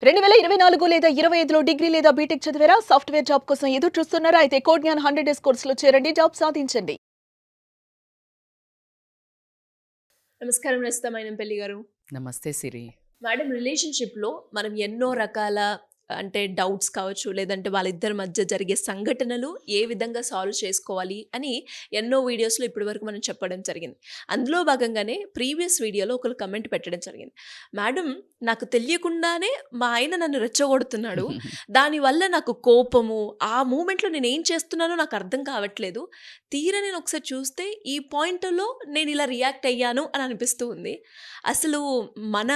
2024 లేదా 25లో డిగ్రీ లేదా బీటెక్ చదివారా? సాఫ్ట్‌వేర్ జాబ్ కోసం ఎదురు చూస్తున్నారా? అయితే కోడ్ జ్ఞాన్ 100 డేస్ కోర్సులో చేరండి. జాబ్ సాధించండి. నమస్కారం రచిత పెళ్లి గారు. నమస్తే సిరి. మేడం, రిలేషన్‌షిప్‌లో మనం ఎన్నో రకాల అంటే డౌట్స్ కావచ్చు, లేదంటే వాళ్ళిద్దరి మధ్య జరిగే సంఘటనలు ఏ విధంగా సాల్వ్ చేసుకోవాలి అని ఎన్నో వీడియోస్‌లో ఇప్పటివరకు మనం చెప్పడం జరిగింది. అందులో భాగంగానే ప్రీవియస్ వీడియోలో ఒకళ్ళు కమెంట్ పెట్టడం జరిగింది. మేడం, నాకు తెలియకుండానే మా ఆయన నన్ను రెచ్చగొడుతున్నాడు. దానివల్ల నాకు కోపము, ఆ మూమెంట్‌లో నేనేం చేస్తున్నానో నాకు అర్థం కావట్లేదు. తీరా నేను ఒకసారి చూస్తే ఈ పాయింట్‌లో నేను ఇలా రియాక్ట్ అయ్యాను అని అనిపిస్తూ ఉంది. అసలు మన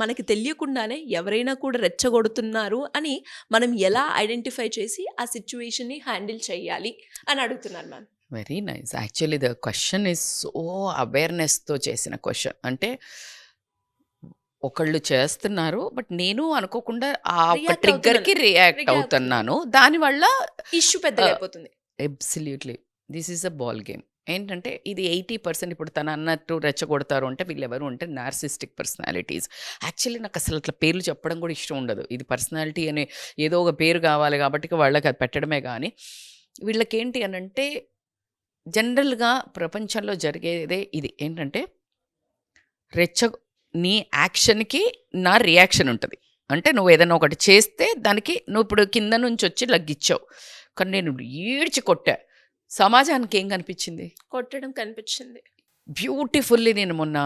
మనకి తెలియకుండానే ఎవరైనా కూడా రెచ్చగొడుతున్నారు అని మనం ఎలా ఐడెంటిఫై చేసి ఆ సిట్యుయేషన్‌ని హ్యాండిల్ చేయాలి అని అడుగుతున్నారు ma'am. Very nice. Actually the question is so అవేర్‌నెస్‌తో చేసిన క్వెషన్. అంటే ఒకళ్ళు చేస్తున్నారు. బట్ నేను అనుకోకుండా ఆ ఒక రియాక్ట్ ట్రిగ్గర్‌కి అవుతున్నాను. రియాక్ట్ రియాక్ట్ అవుతున్నాను. అవుతున్నాను. దానివల్ల ఇష్యూ పెద్దగా అయిపోతుంది. Absolutely this is a ball game. ఏంటంటే ఇది 80% ఇప్పుడు తను అన్నట్టు రెచ్చగొడతారు అంటే వీళ్ళెవరు అంటే నార్సిస్టిక్ పర్సనాలిటీస్. యాక్చువల్లీ నాకు అసలు అట్లా పేర్లు చెప్పడం కూడా ఇష్టం ఉండదు. ఇది పర్సనాలిటీ అని ఏదో ఒక పేరు కావాలి కాబట్టి వాళ్ళకి అది పెట్టడమే కానీ వీళ్ళకేంటి అనంటే జనరల్‌గా ప్రపంచంలో జరిగేదే ఇది. ఏంటంటే రెచ్చ నీ యాక్షన్‌కి నా రియాక్షన్ ఉంటది. అంటే నువ్వు ఏదైనా ఒకటి చేస్తే దానికి నువ్వు ఇప్పుడు కింద నుంచి వచ్చి లగ్గిచ్చావు. కానీ నేను ఈడ్చి కొట్టా. సమాజానికి ఏం కనిపించింది? కొట్టడం కనిపించింది. బ్యూటిఫుల్లీ నేను మొన్న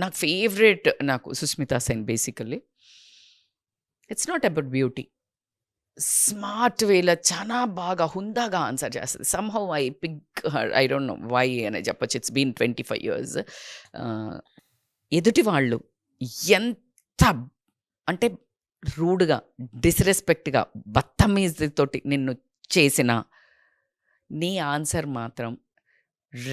నాకు ఫేవరెట్ నాకు 'Sushmita Sen' basically. It's not about beauty. Smart వేలో చాలా బాగా హుందాగా ఆన్సర్ చేస్తది. Somehow I pick her. I don't know why అని చెప్పొచ్చు. It's been 25 years. ఎదుటి వాళ్ళు ఎంత అంటే రూడ్‌గా, డిస్‌రెస్పెక్ట్‌గా, బత్తమీజీతోటి నిన్ను చేసినా, నీ ఆన్సర్ మాత్రం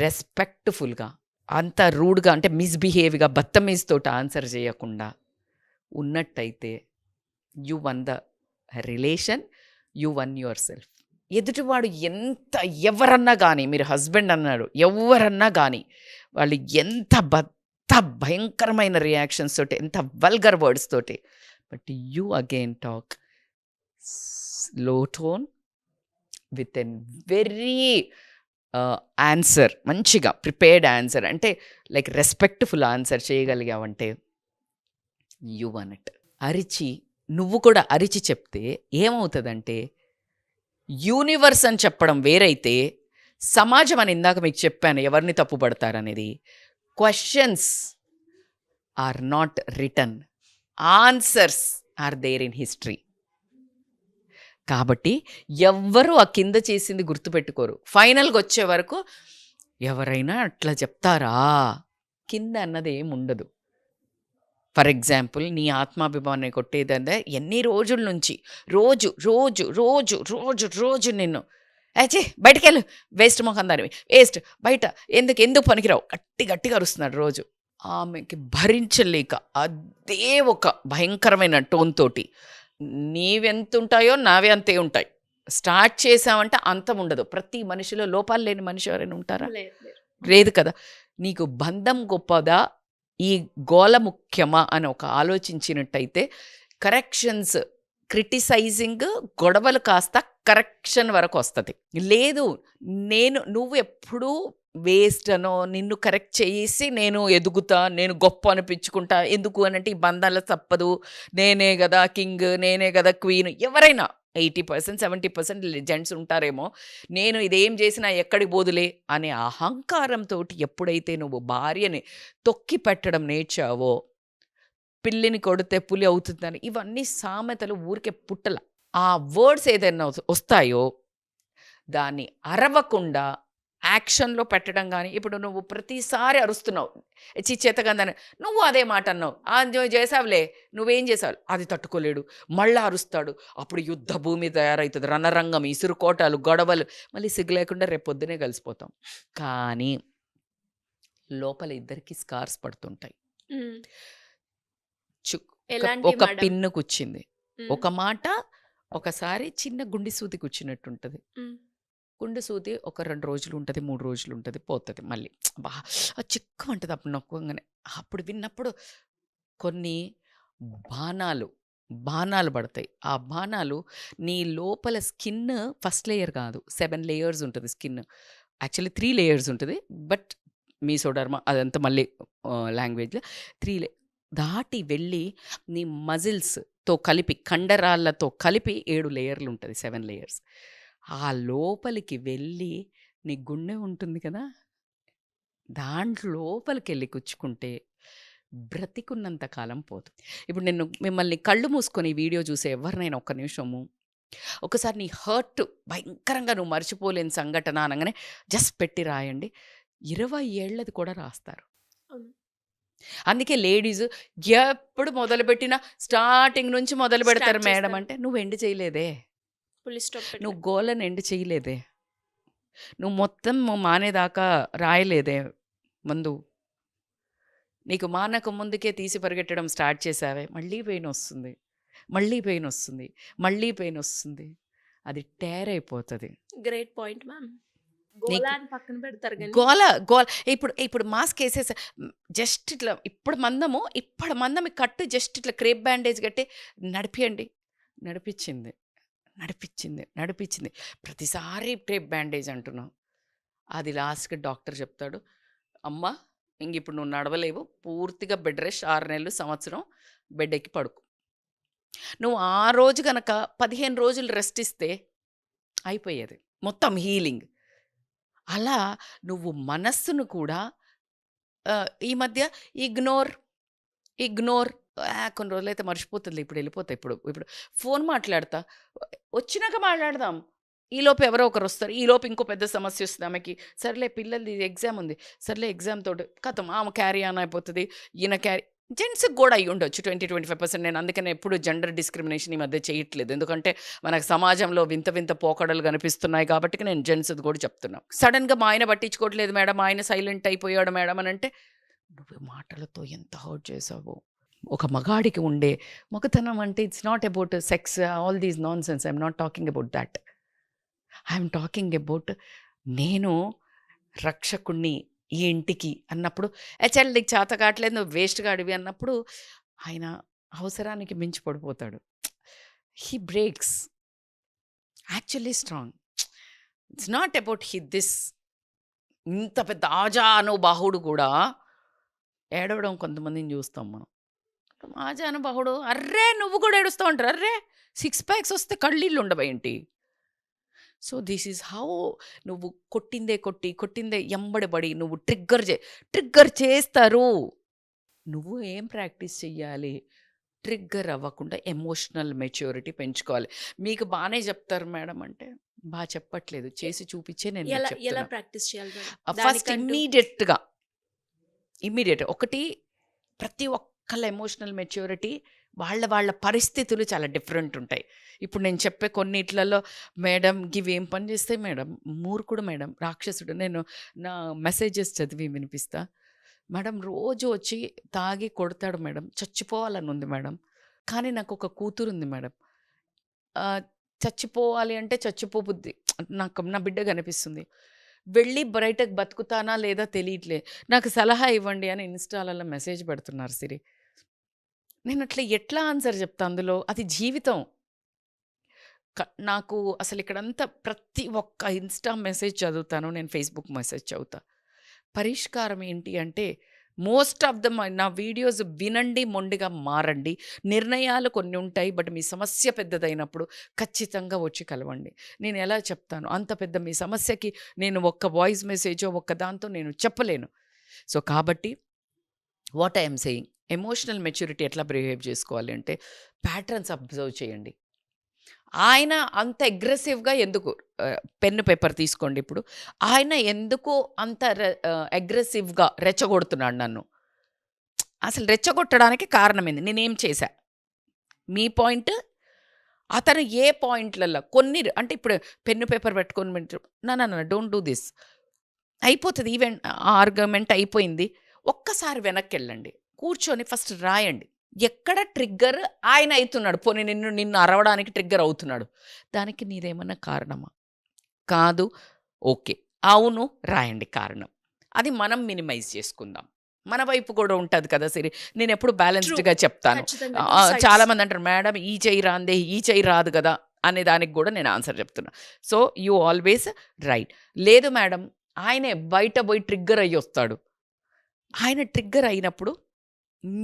రెస్పెక్ట్‌ఫుల్‌గా, అంత రూడ్‌గా అంటే మిస్‌బిహేవ్‌గా, బత్తమీజీతోటి ఆన్సర్ చేయకుండా ఉన్నట్టయితే you one the relation, you one your self. ఎదుటివాడు ఎంత ఎవరన్నా కానీ, మీరు హస్బెండ్ అన్నారు, ఎవరన్నా కానీ వాళ్ళు ఎంత భయంకరమైన రియాక్షన్స్ తోటి, ఎంత వల్గర్ వర్డ్స్ తోటి, but you again talk slow tone with an very answer, మంచిగా ప్రిపేర్డ్ ఆన్సర్, అంటే లైక్ రెస్పెక్ట్ఫుల్ ఆన్సర్ చేయగలిగావంటే యూ వన్ ఇట్. అరిచి నువ్వు కూడా అరిచి చెప్తే ఏమవుతుందంటే యూనివర్స్ అని చెప్పడం వేరైతే, సమాజం అని ఇందాక మీకు చెప్పాను ఎవరిని తప్పుపడతారనేది. Questions are not return, answers are there in history. కాబట్టి ఎవ్వరూ ఆ కింద చేసింది గుర్తుపెట్టుకోరు. ఫైనల్గా వచ్చే వరకు ఎవరైనా అట్లా చెప్తారా, కింద అన్నది ఏముండదు. ఫర్ ఎగ్జాంపుల్ నీ ఆత్మాభిమానాన్ని కొట్టేదంటే ఎన్ని రోజుల నుంచి రోజు రోజు రోజు రోజు రోజు నిన్ను అచ్చే బయటకెళ్ళు, వేస్ట్ మొహం దానివి, వేస్ట్, బయట ఎందుకు పనికిరావు, గట్టిగా అరుస్తున్నాడు రోజు. ఆమెకి భరించలేక అదే ఒక భయంకరమైన టోన్ తోటి నీవెంతుంటాయో నావే అంతే ఉంటాయి. స్టార్ట్ చేసామంటే అంతం ఉండదు. ప్రతి మనిషిలో లోపాలు లేని మనిషి ఎవరైనా ఉంటారా? లేదు కదా. నీకు బంధం గొప్పదా, ఈ గోల ముఖ్యమా అని ఒక ఆలోచించినట్టయితే కరెక్షన్స్, క్రిటిసైజింగ్, గొడవలు కాస్త కరెక్షన్ వరకు వస్తుంది. లేదు నువ్వు ఎప్పుడూ వేస్ట్ అనో, నిన్ను కరెక్ట్ చేసి నేను ఎదుగుతా, నేను గొప్ప అనిపించుకుంటా. ఎందుకు అనంటే ఈ బంధాల తప్పదు, నేనే కదా కింగ్, నేనే కదా క్వీన్. ఎవరైనా 80% 70% జెంట్స్ ఉంటారేమో, నేను ఇదేం చేసినా ఎక్కడికి పోదులే అనే అహంకారంతో ఎప్పుడైతే నువ్వు భార్యని తొక్కి పెట్టడం నేర్చావో, పిల్లిని కొడితే పులి అవుతుందని ఇవన్నీ సామెతలు ఊరికే పుట్టల. ఆ వర్డ్స్ ఏదైనా వస్తాయో దాన్ని అరవకుండా యాక్షన్లో పెట్టడం. కానీ ఇప్పుడు నువ్వు ప్రతిసారి అరుస్తున్నావు, చేతకందని నువ్వు అదే మాట అన్నావు, నువ్వు చేసావులే, నువ్వేం చేసావు, అది తట్టుకోలేడు, మళ్ళీ అరుస్తాడు. అప్పుడు యుద్ధ భూమి తయారవుతుంది, రణరంగం, ఇసురుకోటాలు, గొడవలు, మళ్ళీ సిగ్గు లేకుండా రేపు పొద్దునే కలిసిపోతాం. కానీ లోపల ఇద్దరికి స్కార్స్ పడుతుంటాయి. ఒక పిన్ను కూర్చింది, ఒక మాట ఒకసారి చిన్న గుండె సూది కూర్చున్నట్టు ఉంటుంది. గుండె సూది ఒక 2 రోజులు ఉంటుంది, 3 రోజులు ఉంటుంది, పోతుంది మళ్ళీ. బా చిక్కమంటుంది అప్పుడు నొక్కగానే. అప్పుడు విన్నప్పుడు కొన్ని బాణాలు బాణాలు పడతాయి. ఆ బాణాలు నీ లోపల స్కిన్ ఫస్ట్ లేయర్ కాదు. 7 లేయర్స్ ఉంటది స్కిన్. యాక్చువల్లీ 3 లేయర్స్ ఉంటది. బట్ మీసోడర్మా అదంతా మళ్ళీ లాంగ్వేజ్‌లో 3 దాటి వెళ్ళి నీ మజిల్స్‌తో కలిపి కండరాలతో కలిపి 7 లేయర్లు ఉంటది. 7 లేయర్స్. ఆ లోపలికి వెళ్ళి నీ గుండె ఉంటుంది కదా! దాంట్లో లోపలికెళ్ళి గుచ్చుకుంటే బ్రతికున్నంత కాలం పోదు. ఇప్పుడు నేను మిమ్మల్ని కళ్ళు మూసుకొని ఈ వీడియో చూసే ఎవరినైనా ఒక్క నిమిషము, ఒకసారి నీ హర్ట్ భయంకరంగా నువ్వు మర్చిపోలేని సంఘటన అనంగానే జస్ట్ పెట్టి రాయండి. 20 ఏళ్ళది కూడా రాస్తారు. అవును. అందుకే లేడీస్ ఎప్పుడు మొదలుపెట్టినా స్టార్టింగ్ నుంచి మొదలు పెడతారు స్టార్ట్ మేడం చేస్తారు. అంటే, నువ్వు ఎండ్ చేయలేదే. ఫుల్ స్టాప్ పెట్టలే. నువ్వు గోలను ఎండ్ చేయలేదే. నువ్వు మొత్తం మానేదాకా రాయలేదే ముందు. నీకు మానక ముందుకే తీసి పరిగెట్టడం స్టార్ట్ చేసావే, మళ్ళీ పెయినొస్తుంది. మళ్ళీ పెయినొస్తుంది. మళ్ళీ పెయినొస్తుంది. అది టేర్ అయిపోతది. Great point ma'am. గోల నీకు అని పక్కన పెడతారు గానీ గోల గోల ఇప్పుడు మాస్కేసేసా జస్ట్ ఇట్లా ఇప్పుడు మందం ఈ కట్టు జస్ట్ ఇట్లా క్రేప్ బ్యాండేజ్ కట్టి నడిపియండి. నడిపిచ్చింది. నడిపిచ్చింది. ప్రతిసారి క్రేప్ బ్యాండేజ్ అంటున్నావు. అది లాస్ట్‌కి డాక్టర్ చెప్తాడు, "అమ్మా! ఇంగిప్పుడు నువ్వు నడవలేవు. పూర్తిగా బెడ్ రెస్ట్ 6 నెలలు, సంవత్సరం బెడ్ ఎక్కి పడుకో." నువ్వు ఆ రోజు గనక 15 రోజులు రెస్ట్ ఇస్తే అయిపోయేది. మొత్తం హీలింగ్. అలా నువ్వు మనస్సును కూడా ఈ మధ్య ఇగ్నోర్, ఇగ్నోర్ కొన్ని రోజులైతే మర్చిపోతుందిలే ఇప్పుడు ఎళ్ళిపోతాయి. ఇప్పుడు ఫోన్ మాట్లాడతా. వచ్చినాక మాట్లాడదాం. ఈలోపు ఎవరో ఒకరొస్తారు. ఈలోపు ఇంకో పెద్ద సమస్యొస్తది ఆమెకి. సర్లే పిల్లలది ఎగ్జామ్ ఉంది. సర్లే ఎగ్జామ్ తోటి ఖతం ఆమె క్యారీ ఆన్ అయిపోతది. ఈయన జెంట్స్‌కి గూడా అయ్యుండొచ్చు 25% నేను అందుకనే ఎప్పుడు జెండర్ డిస్క్రిమినేషన్ ఈ మధ్య చేయట్లేదు. ఎందుకంటే మనకు సమాజంలో వింత వింత పోకడలు కనిపిస్తున్నాయి కాబట్టి నేను జెంట్స్‌ది కూడా చెప్తున్నా. సడెన్‌గా మా ఆయన పట్టించుకోవట్లేదు మేడం, మా ఆయన సైలెంట్ అయిపోయాడు మేడం అనంటే, నువ్వు మాటలతో ఎంత హర్ట్ చేసావో. ఒక మగాడికి ఉండే మగతనం అంటే it's not about sex all these nonsense. I'm not talking about thought. I'm talking about నేను రక్షకుడిని ఈ ఇంటికి అన్నప్పుడు, చల్ నీకు చేత కావట్లేదు నువ్వు వేస్ట్ గాడివి అన్నప్పుడు ఆయన అవసరానికి మించి పడిపోతాడు. He breaks. Actually strong. It's not about this. ఇంత పెద్ద ఆజానుబాహుడు కూడా ఏడవడం కొంతమందిని చూస్తాం మనం. ఆజానుబాహుడు అర్రే నువ్వు కూడా ఏడుస్తూ ఉంటారు. అర్రే 6 ప్యాక్స్ వస్తే కళ్ళీళ్ళు ఉండవేంటి? సో దిస్ ఈజ్ హౌ నువ్వు కొట్టిందే ఎంబడి నువ్వు ట్రిగ్గర్ చేస్తారు. నువ్వు ఏం ప్రాక్టీస్ చెయ్యాలి? ట్రిగ్గర్ అవ్వకుండా ఎమోషనల్ మెచ్యూరిటీ పెంచుకోవాలి. మీకు బాగానే చెప్తారు మేడం అంటే, బాగా చెప్పట్లేదు. చేసి చూపించే నేను మీకు ఎలా చెప్తున్నా. ప్రాక్టీస్ చేయాలి మేడం? ఫస్ట్ దానికంటూ ఇమ్మీడియట్ ఒకటి ప్రతి ఒక్కళ్ళ ఎమోషనల్ మెచ్యూరిటీ వాళ్ళ పరిస్థితులు చాలా డిఫరెంట్ ఉంటాయి. ఇప్పుడు నేను చెప్పే కొన్నిట్లలో మేడం గివేం పని చేస్తాయి మేడం, మూర్ఖుడు మేడం, రాక్షసుడు. నేను నా మెసేజెస్ చదివి వినిపిస్తా. మేడం రోజు వచ్చి తాగి కొడతాడు మేడం, చచ్చిపోవాలని ఉంది మేడం, కానీ నాకు ఒక కూతురు ఉంది మేడం, చచ్చిపోవాలి అంటే చచ్చిపోబుద్ది నాకు, నా బిడ్డ కనిపిస్తుంది, వెళ్ళి బయటకు బతుకుతానా లేదా తెలియట్లే, నాకు సలహా ఇవ్వండి అని ఇన్స్టాలలో మెసేజ్ పెడుతున్నారు సిరి. నేను అట్లా ఎట్లా ఆన్సర్ చెప్తా అందులో? అది జీవితం. నాకు అసలు ఇక్కడంతా ప్రతి ఒక్క ఇన్స్టా మెసేజ్ చదువుతాను, నేను ఫేస్బుక్ మెసేజ్ చదువుతా. పరిష్కారం ఏంటి అంటే, మోస్ట్ ఆఫ్ నా వీడియోస్ వినండి, మొండిగా మారండి. నిర్ణయాలు కొన్ని ఉంటాయి, బట్ మీ సమస్య పెద్దదైనప్పుడు ఖచ్చితంగా వచ్చి కలవండి. నేను ఎలా చెప్తాను? అంత పెద్ద మీ సమస్యకి నేను ఒక్క వాయిస్ మెసేజో ఒక్క దాంతో నేను చెప్పలేను. సో కాబట్టి what I'm saying, emotional maturity ఎట్లా బిహేవ్ చేసుకోవాలి అంటే, ప్యాటర్న్స్ అబ్జర్వ్ చేయండి. ఆయన అంత అగ్రెసివ్గా ఎందుకు, పెన్ను పేపర్ తీసుకోండి ఇప్పుడు, ఆయన ఎందుకు అంత అగ్రెసివ్గా రెచ్చగొడుతున్నాడు నన్ను? అసలు రెచ్చగొట్టడానికి కారణం ఏంది? నేనేం చేశా? మీ పాయింట్, అతను ఏ పాయింట్లలో కొన్ని అంటే ఇప్పుడు పెన్ను పేపర్ పెట్టుకొని నా డోంట్ డూ దిస్ అయిపోతుంది. ఈవెంట్ ఆర్గ్యుమెంట్ అయిపోయింది, ఒక్కసారి వెనక్కి వెళ్ళండి, కూర్చొని ఫస్ట్ రాయండి. ఎక్కడ ట్రిగ్గర్ ఆయన అవుతున్నాడు, పోనీ నిన్ను అరవడానికి ట్రిగ్గర్ అవుతున్నాడు, దానికి నీదేమన్నా కారణమా? కాదు, ఓకే, అవును, రాయండి కారణం. అది మనం మినిమైజ్ చేసుకుందాం. మన వైపు కూడా ఉంటుంది కదా సిరి. నేను ఎప్పుడు ట్రూ. బ్యాలెన్స్డ్గా చెప్తాను. ఖచ్చితంగా. 2 సైడ్స్. చాలా మంది అంటారు మేడం ఈ చెయ్యి రాందే ఈ చెయ్యి రాదు కదా అనే దానికి కూడా నేను ఆన్సర్ చెప్తున్నా. So you always right. లేదు మేడం ఆయనే బయట పోయి ట్రిగ్గర్ అయ్యి వస్తాడు. ఆయన ట్రిగ్గర్ అయినప్పుడు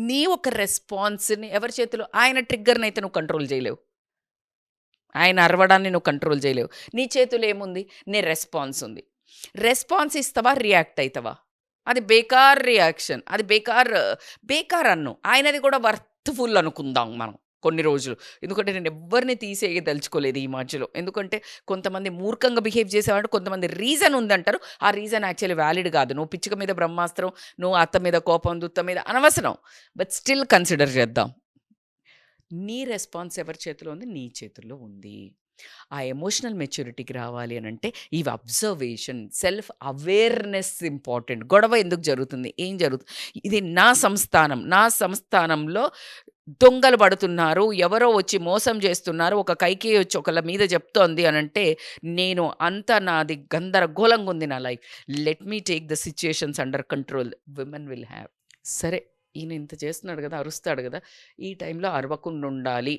నీ ఒక రెస్పాన్స్ని ఎవరి చేతిలో, ఆయన ట్రిగ్గర్ని అయితే నువ్వు కంట్రోల్ చేయలేవు, ఆయన అరవడాన్ని నువ్వు కంట్రోల్ చేయలేవు. నీ చేతిలో ఏముంది, నీ రెస్పాన్స్ ఉంది. రెస్పాన్స్ ఇస్తావా రియాక్ట్ అవుతావా, అది బేకార్ రియాక్షన్, అది బేకార్ అన్ను. ఆయనది కూడా వర్త్ఫుల్ అనుకుందాం మనం కొన్ని రోజులు. ఎందుకంటే నేను ఎవరిని తీసేయదలుచుకోలేదు ఈ మధ్యలో. ఎందుకంటే కొంతమంది మూర్ఖంగా బిహేవ్ చేసేవాడు, కొంతమంది రీజన్ ఉందంటారు. ఆ రీజన్ యాక్చువల్లీ వ్యాలిడ్ కాదు. నువ్వు పిచ్చుక మీద బ్రహ్మాస్త్రం, నువ్వు అత్త మీద కోపం, దుత్త మీద అనవసరం. బట్ స్టిల్ కన్సిడర్ చేద్దాం. నీ రెస్పాన్స్ ఎవరి చేతిలో ఉంది, నీ చేతుల్లో ఉంది. ఆ ఎమోషనల్ మెచ్యూరిటీకి రావాలి అని అంటే ఇవి అబ్జర్వేషన్, సెల్ఫ్ అవేర్నెస్ ఇంపార్టెంట్. గొడవ ఎందుకు జరుగుతుంది, ఏం జరుగుతుంది, ఇది నా సంస్థానంలో దొంగలు పడుతున్నారు, ఎవరో వచ్చి మోసం చేస్తున్నారు, ఒక కైకి వచ్చి ఒకళ్ళ మీద చెప్తోంది అని అంటే నేను అంతా నాది గందరగోళంగా ఉంది నా life. Let me take the situations under control. Women will have. సరే ఈయన ఇంత చేస్తున్నాడు కదా, అరుస్తాడు కదా, ఈ టైంలో అరవకుండా ఉండాలి.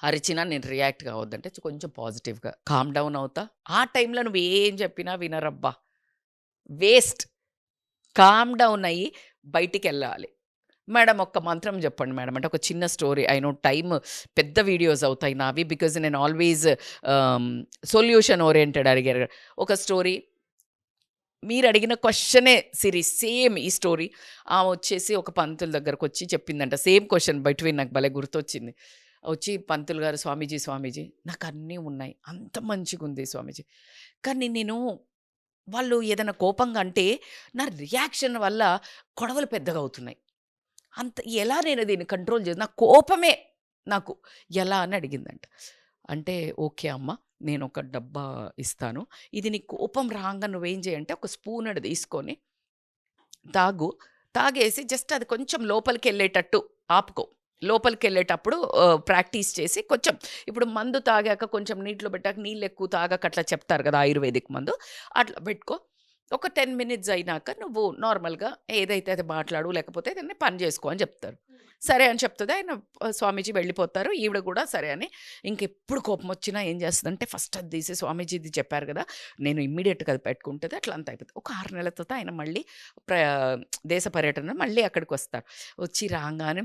అరిచినా నేను రియాక్ట్ కావద్దంటే కొంచెం పాజిటివ్గా కామ్ డౌన్ అవుతా. ఆ టైంలో నువ్వు ఏం చెప్పినా వినరబ్బా, వేస్ట్. కామ్ డౌన్ అయ్యి బయటికి వెళ్ళాలి. మేడం ఒక్క మంత్రం చెప్పండి మేడం అంటే ఒక చిన్న స్టోరీ. ఐ నో టైమ్ పెద్ద వీడియోస్ అవుతాయి నావి, బికాజ్ నేను ఆల్వేస్ సొల్యూషన్ ఓరియంటెడ్ అడిగారు. ఒక స్టోరీ, మీరు అడిగిన క్వశ్చనే సిరి, సేమ్ ఈ స్టోరీ. ఆమె వచ్చేసి ఒక పంతుల దగ్గరకు వచ్చి చెప్పిందంట, సేమ్ క్వశ్చన్ బిట్వీన్, నాకు భలే గుర్తొచ్చింది. వచ్చి పంతులు గారు, స్వామీజీ నాకు అన్నీ ఉన్నాయి, అంత మంచిగా ఉంది స్వామీజీ, కానీ నేను వాళ్ళు ఏదైనా కోపంగా అంటే నా రియాక్షన్ వల్ల గొడవలు పెద్దగా అవుతున్నాయి, అంత ఎలా నేను దీన్ని కంట్రోల్ చేసి, నా కోపమే నాకు ఎలా అని అడిగిందంట. అంటే ఓకే అమ్మ నేను ఒక డబ్బా ఇస్తాను, ఇది నీ కోపం రాగా నువ్వేం చేయంటే ఒక స్పూన్ అది తీసుకొని తాగేసి జస్ట్ అది కొంచెం లోపలికి వెళ్ళేటట్టు ఆపుకో. లోపలికి వెళ్ళేటప్పుడు ప్రాక్టీస్ చేసి కొంచెం, ఇప్పుడు మందు తాగాక కొంచెం నీటిలో పెట్టాక నీళ్ళు ఎక్కువ తాగాక అట్లా చెప్తారు కదా ఆయుర్వేదిక్ మందు, అట్లా పెట్టుకో. ఒక 10 minutes అయినాక నువ్వు నార్మల్గా ఏదైతే అది మాట్లాడు, లేకపోతే దాన్ని పని చేసుకో అని చెప్తారు. సరే అని చెప్తుంది ఆయన. స్వామీజీ వెళ్ళిపోతారు. ఈవిడ కూడా సరే అని ఇంకెప్పుడు కోపం వచ్చినా ఏం చేస్తుందంటే ఫస్ట్ అది తీసి, స్వామీజీ ఇది చెప్పారు కదా నేను ఇమ్మీడియట్గా అది పెట్టుకుంటుంది, అట్లా అంత అయిపోతుంది. ఒక 6 నెలల తర్వాత ఆయన మళ్ళీ దేశ పర్యటన మళ్ళీ అక్కడికి వస్తారు. వచ్చి రాగానే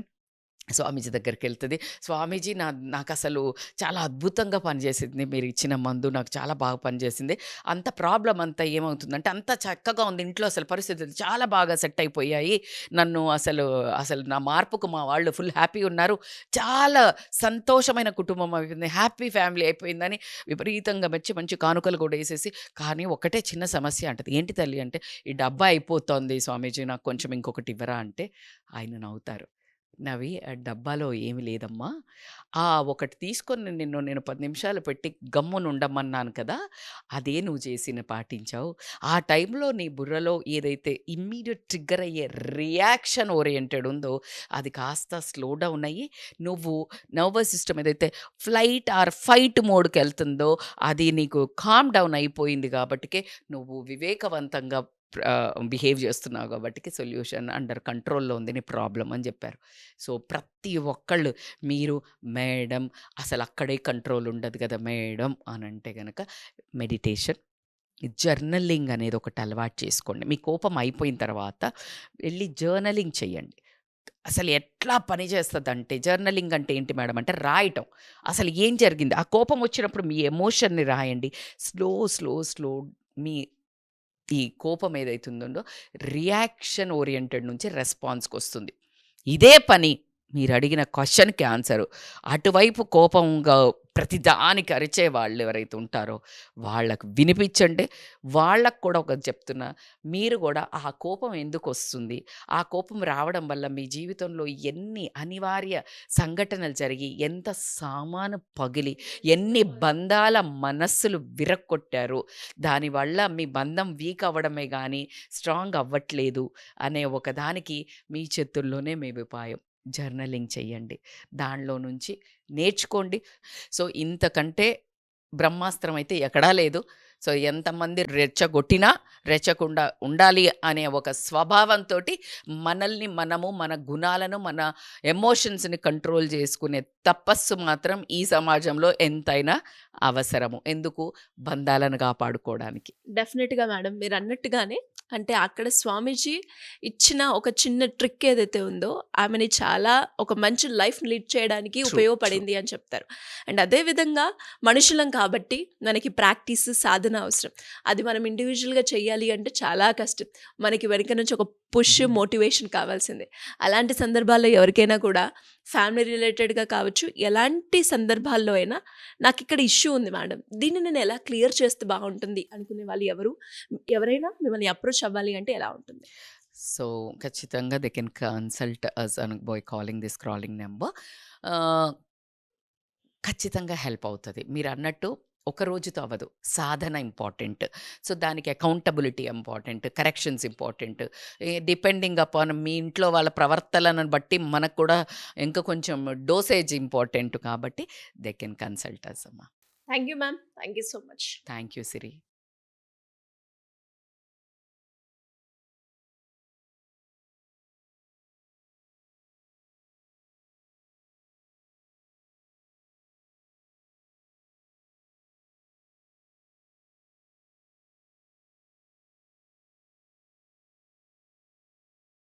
స్వామీజీ దగ్గరికి వెళ్తుంది. స్వామీజీ నాకు అసలు చాలా అద్భుతంగా పనిచేసింది, మీరు ఇచ్చిన మందు నాకు చాలా బాగా పనిచేసింది, అంత ప్రాబ్లం అంతా ఏమవుతుందంటే అంత చక్కగా ఉంది ఇంట్లో, అసలు పరిస్థితులు చాలా బాగా సెట్ అయిపోయాయి, నన్ను అసలు నా మార్పుకు మా వాళ్ళు ఫుల్ హ్యాపీ ఉన్నారు, చాలా సంతోషమైన కుటుంబం అయిపోయింది, హ్యాపీ ఫ్యామిలీ అయిపోయిందని విపరీతంగా మంచి కానుకలు కూడా వేసేసి, కానీ ఒకటే చిన్న సమస్య అంటది. ఏంటి తల్లి అంటే, ఈ డబ్బా అయిపోతుంది స్వామీజీ, నాకు కొంచెం ఇంకొకటి ఇవ్వరా అంటే ఆయన నవ్వుతారు. నవ్వి డబ్బాలో ఏమి లేదమ్మా, ఒకటి తీసుకొని నేను 10 నిమిషాలు పెట్టి గమ్మున ఉండమన్నాను కదా, అదే నువ్వు పాటించావు. ఆ టైంలో నీ బుర్రలో ఏదైతే ఇమ్మీడియట్ ట్రిగ్గర్ అయ్యే రియాక్షన్ ఓరియంటెడ్ ఉందో అది కాస్త స్లో డౌన్ అయ్యి నువ్వు నర్వస్ సిస్టమ్ ఏదైతే ఫ్లైట్ ఆర్ ఫైట్ మోడ్కి వెళ్తుందో అది నీకు కామ్ డౌన్ అయిపోయింది, కాబట్టికే నువ్వు వివేకవంతంగా బిహేవ్ చేస్తున్నావు, కాబట్టి సొల్యూషన్ అండర్ కంట్రోల్లో ఉంది, నీ ప్రాబ్లం అని చెప్పారు. సో ప్రతి ఒక్కళ్ళు మీరు మేడం అసలు అక్కడే కంట్రోల్ ఉండదు కదా మేడం అని అంటే కనుక మెడిటేషన్, జర్నలింగ్ అనేది ఒకటి అలవాటు చేసుకోండి. మీ కోపం అయిపోయిన తర్వాత వెళ్ళి జర్నలింగ్ చేయండి. అసలు ఎట్లా పని చేస్తుందంటే, జర్నలింగ్ అంటే ఏంటి మేడం అంటే రాయటం, అసలు ఏం జరిగింది, ఆ కోపం వచ్చినప్పుడు మీ ఎమోషన్ని రాయండి. స్లో మీ ఈ కోపం ఏదైతుందో రియాక్షన్ ఓరియంటెడ్ నుంచి రెస్పాన్స్కి వస్తుంది. ఇదే పని మీరు అడిగిన క్వశ్చన్కి ఆన్సరు. అటువైపు కోపంగా ప్రతిదానికి అరిచే వాళ్ళు ఎవరైతే ఉంటారో వాళ్ళకు వినిపించండి. వాళ్ళకు కూడా ఒకటి చెప్తున్నా, మీరు కూడా ఆ కోపం ఎందుకు వస్తుంది, ఆ కోపం రావడం వల్ల మీ జీవితంలో ఎన్ని అనివార్య సంఘటనలు జరిగి, ఎంత సామాను పగిలి, ఎన్ని బంధాల మనస్సులు విరక్కొట్టారు, దానివల్ల మీ బంధం వీక్ అవ్వడమే కానీ స్ట్రాంగ్ అవ్వట్లేదు అనే ఒకదానికి మీ చేతుల్లోనే మీ ఉపాయం. జర్నలింగ్ చెయ్యండి, దానిలో నుంచి నేర్చుకోండి. సో ఇంతకంటే బ్రహ్మాస్త్రం అయితే ఎక్కడా లేదు. సో ఎంతమంది రెచ్చగొట్టినా రెచ్చకుండా ఉండాలి అనే ఒక స్వభావంతోటి మనల్ని మనము మన గుణాలను మన ఎమోషన్స్ని కంట్రోల్ చేసుకునే తపస్సు మాత్రం ఈ సమాజంలో ఎంతైనా అవసరము. ఎందుకు? బంధాలను కాపాడుకోవడానికి. డెఫినెట్‌గా మేడం. మీరన్నట్టుగానే అంటే అక్కడ స్వామీజీ ఇచ్చిన ఒక చిన్న ట్రిక్ ఏదైతే ఉందో, ఆమెని చాలా ఒక మంచి లైఫ్ లీడ్ చేయడానికి ట్రూ, ట్రూ. ఉపయోగపడింది అని చెప్తారు. అండ్ అదే విధంగా మనుషులం కాబట్టి మనకి ప్రాక్టీస్, సాధన అవసరం. అది మనం ఇండివిడ్యువల్‌గా చేయాలి అంటే చాలా కష్టం. మనకి వెనక నుంచి ఒక పుష్, మోటివేషన్ కావాల్సిందే. అలాంటి సందర్భాల్లో ఎవరికైనా కూడా ఫ్యామిలీ రిలేటెడ్‌గా కావచ్చు, ఎలాంటి సందర్భాల్లో అయినా నాకిక్కడ ఇష్యూ ఉంది మేడం. దీన్ని నేను ఎలా క్లియర్ చేస్తే బాగుంటుంది అనుకునే వాళ్ళు ఎవరైనా మిమ్మల్ని అప్రోచ్ అవ్వాలి అంటే ఎలా ఉంటుంది? సో ఖచ్చితంగా they can consult us on by calling this scrolling number. ఖచ్చితంగా హెల్ప్ అవుతుంది. మీరు అన్నట్టు ఒక రోజుతో అవ్వదు. సాధన ఇంపార్టెంట్. సో దానికి accountability important, corrections important. Depending upon మీ ఇంట్లో వాళ్ళ ప్రవర్తనను బట్టి మనకు కూడా ఇంకా కొంచెం డోసేజ్ ఇంపార్టెంట్ కాబట్టి దే కెన్ కన్సల్ట్ అస్ అమ్మా. Thank you ma'am. Thank you so much. Thank you Siri.